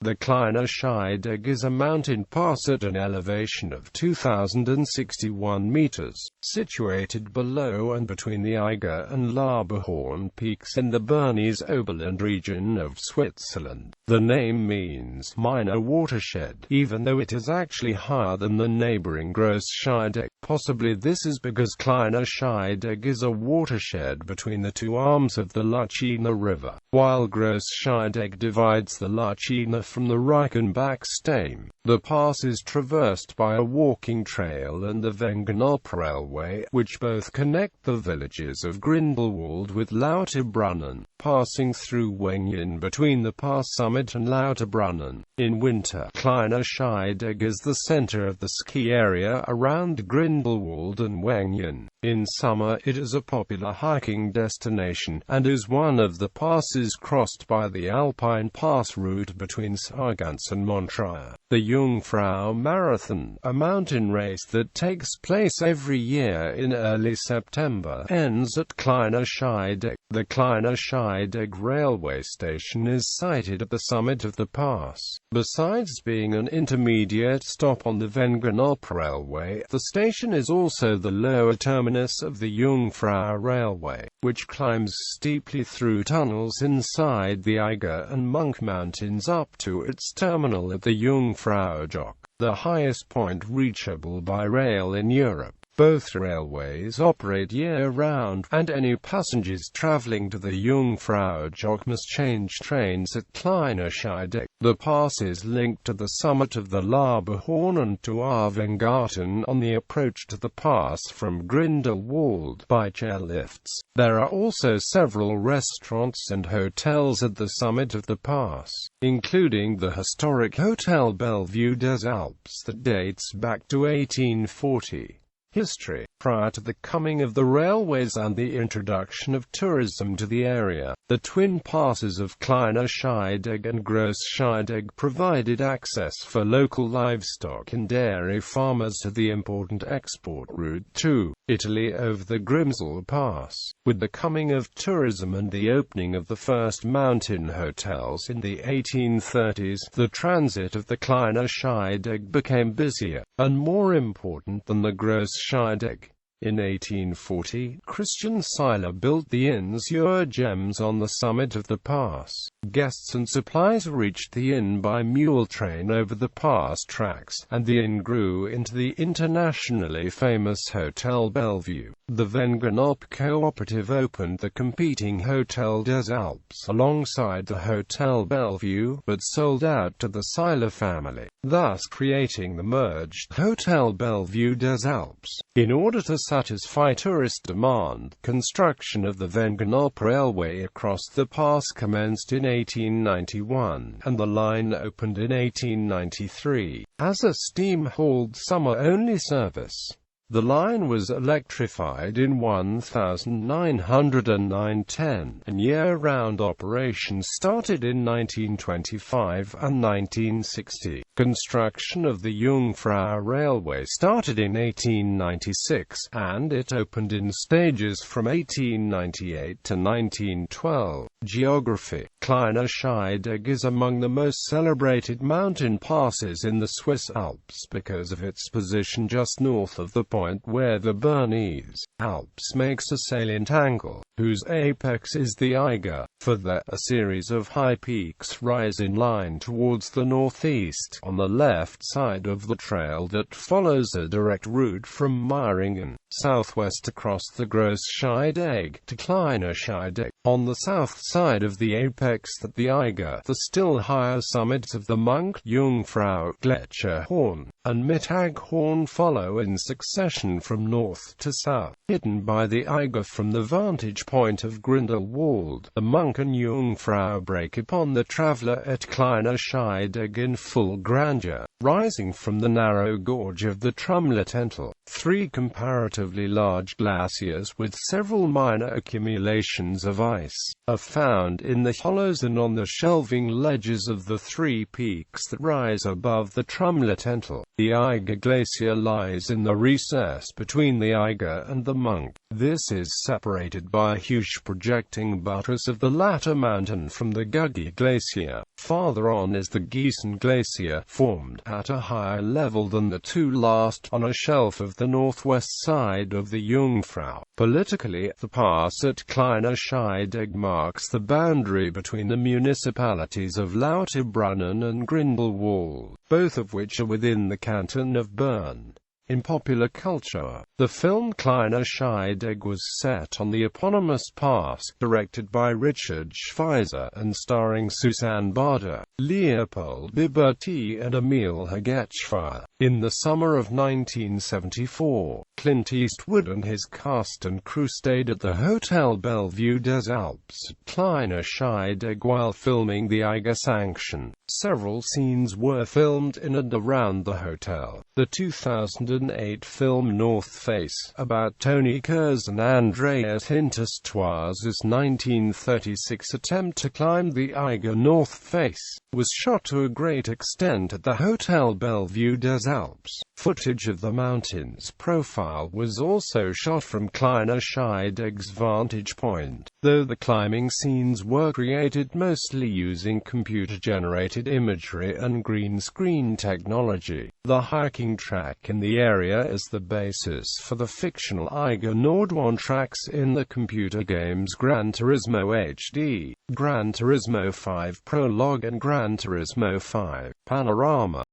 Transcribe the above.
The Kleine Scheidegg is a mountain pass at an elevation of 2,061 meters, situated below and between the Eiger and Lauberhorn peaks in the Bernese Oberland region of Switzerland. The name means minor watershed, even though it is actually higher than the neighbouring Grosse Scheidegg. Possibly this is because Kleine Scheidegg is a watershed between the two arms of the Lütschine river, while Grosse Scheidegg divides the Lütschine from the Reichenbach stream. The pass is traversed by a walking trail and the Wengernalp railway, which both connect the villages of Grindelwald with Lauterbrunnen, passing through Wengen between the pass summit and Lauterbrunnen. In winter, Kleine Scheidegg is the center of the ski area around Grindelwald and Wengen. In summer it is a popular hiking destination, and is one of the passes crossed by the Alpine Pass route between Sargans and Montreux. The Jungfrau Marathon, a mountain race that takes place every year in early September, ends at Kleine Scheidegg. The Kleine Scheidegg railway station is sited at the summit of the pass. Besides being an intermediate stop on the Wengernalp railway, the station is also the lower terminus of the Jungfrau railway, which climbs steeply through tunnels inside the Eiger and Monk mountains up to its terminal at the Jungfrau Joch, the highest point reachable by rail in Europe. Both railways operate year-round, and any passengers traveling to the Jungfrau Joch must change trains at Kleine Scheidegg. The pass is linked to the summit of the Lauberhorn and to Weingarten on the approach to the pass from Grindelwald by chairlifts. There are also several restaurants and hotels at the summit of the pass, including the historic Hotel Bellevue des Alpes that dates back to 1840. History. Prior to the coming of the railways and the introduction of tourism to the area, the twin passes of Kleine Scheidegg and Grosse Scheidegg provided access for local livestock and dairy farmers to the important export route to Italy over the Grimsel Pass. With the coming of tourism and the opening of the first mountain hotels in the 1830s, the transit of the Kleine Scheidegg became busier and more important than the Grosse Scheidegg. In 1840, Christian Seiler built the Inn zur Gems on the summit of the pass. Guests and supplies reached the inn by mule train over the pass tracks, and the inn grew into the internationally famous Hotel Bellevue. The Wengernalp cooperative opened the competing Hotel des Alpes alongside the Hotel Bellevue, but sold out to the Seiler family, thus creating the merged Hotel Bellevue des Alpes. In order to satisfy tourist demand, construction of the Wengernalp railway across the pass commenced in 1891, and the line opened in 1893, as a steam-hauled summer-only service. The line was electrified in 1909–10, and year-round operations started in 1925 and 1960. Construction of the Jungfrau Railway started in 1896, and it opened in stages from 1898 to 1912. Geography. Kleine Scheidegg is among the most celebrated mountain passes in the Swiss Alps because of its position just north of the point where the Bernese Alps makes a salient angle, whose apex is the Eiger. Further, a series of high peaks rise in line towards the northeast, on the left side of the trail that follows a direct route from Meiringen, southwest across the Grosse Scheidegg to Kleine Scheidegg. On the south side of the apex that the Eiger, the still higher summits of the Monk, Jungfrau, Gletscherhorn, and Mittaghorn follow in succession from north to south. Hidden by the Eiger from the vantage point of Grindelwald, the Monk and Jungfrau break upon the traveller at Kleine Scheidegg in full grandeur, rising from the narrow gorge of the Trommler. Three comparatively large glaciers with several minor accumulations of ice are found in the hollows and on the shelving ledges of the three peaks that rise above the Trommler. The Eiger Glacier lies in the recess between the Eiger and the Monk. This is separated by a huge projecting buttress of the latter mountain from the Gugge Glacier. Farther on is the Gießen Glacier, formed at a higher level than the two last, on a shelf of the northwest side of the Jungfrau. Politically, the pass at Kleine Scheidegg marks the boundary between the municipalities of Lauterbrunnen and Grindelwald, both of which are within the canton of Bern. In popular culture, the film Kleine Scheidegg was set on the eponymous pass, directed by Richard Schweizer and starring Susanne Bader, Leopold Biberti and Emil Hergetschfeier. In the summer of 1974, Clint Eastwood and his cast and crew stayed at the Hotel Bellevue des Alpes at Kleine Scheidegg while filming the Eiger sanction. Several scenes were filmed in and around the hotel. The 2008 film North Face, about Tony Kurz and Andreas Hinterstwas's 1936 attempt to climb the Eiger North Face, was shot to a great extent at the Hotel Bellevue des Alpes. Footage of the mountain's profile was also shot from Kleine Scheidegg's vantage point, though the climbing scenes were created mostly using computer-generated imagery and green screen technology. The hiking track in the area is the basis for the fictional Eiger Nordhorn tracks in the computer games Gran Turismo HD, Gran Turismo 5 Prologue and Gran Turismo 5 Panorama.